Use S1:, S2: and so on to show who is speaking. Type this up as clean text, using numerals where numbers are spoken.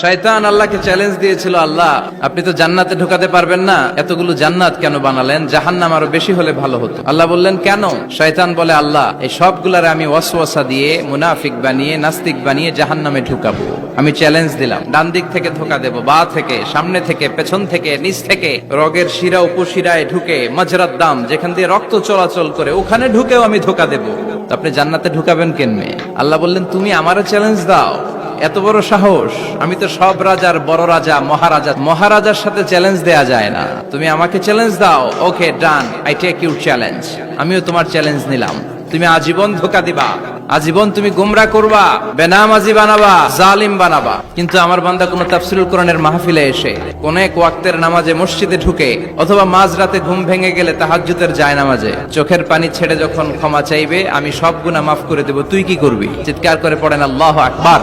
S1: শয়তান আল্লাহকে চ্যালেঞ্জ দিয়েছিল, আল্লাহ আপনি তো জান্নাতে ঢোকাতে পারবেন না, এতগুলো জান্নাত কেন বানালেন, জাহান্নাম আরো বেশি হলে ভালো হতো। আল্লাহ বললেন কেন? শয়তান বলে, আল্লাহ এই সবগুলারে আমি ওয়াসওয়াসা দিয়ে মুনাফিক বানিয়ে নাস্তিক বানিয়ে জাহান্নামে ঢুকাবো। আমি চ্যালেঞ্জ দিলাম, ডান দিক থেকে ধোকা দেব, বা থেকে, সামনে থেকে, পেছন থেকে, নিচ থেকে, রগের শিরা উপশিরায় ঢুকে, মাজরাত দাম যেখান দিয়ে রক্ত চলাচল করে ওখানে ঢুকেও আমি ধোকা দেব। তো আপনি জান্নাতে ঢুকাবেন কেমনে? আল্লাহ বললেন তুমি আমারও চ্যালেঞ্জ দাও, এত বড় সাহস? আমি তো সব রাজার বড় রাজা, মহারাজা, মহারাজার সাথে চ্যালেঞ্জ দেয়া যায় না, তুমি আমাকে চ্যালেঞ্জ দাও। ওকে ডান, আই টেক ইউর চ্যালেঞ্জ। আমিও তোমার চ্যালেঞ্জ নিলাম। তুমি আজীবন ধোকা দিবা, আজীবন তুমি গুমরা করবা, বেনামাজি বানাবা, জালিম বানাবা। কিন্তু আমার বান্দা কোন তাফসীরুল কোরআনের মাহফিলে এসে কোন এক ওয়াক্তের নামাজে মসজিদে ঢুকে অথবা মাঝরাতে ঘুম ভেঙে গেলে তাহাজ্জুদের জায়নামাজে চোখের পানি ছেড়ে যখন ক্ষমা চাইবে, আমি সব গুনাহ মাফ করে দেব, তুই কি করবি? চিৎকার করে পড়েন আল্লাহু আকবার।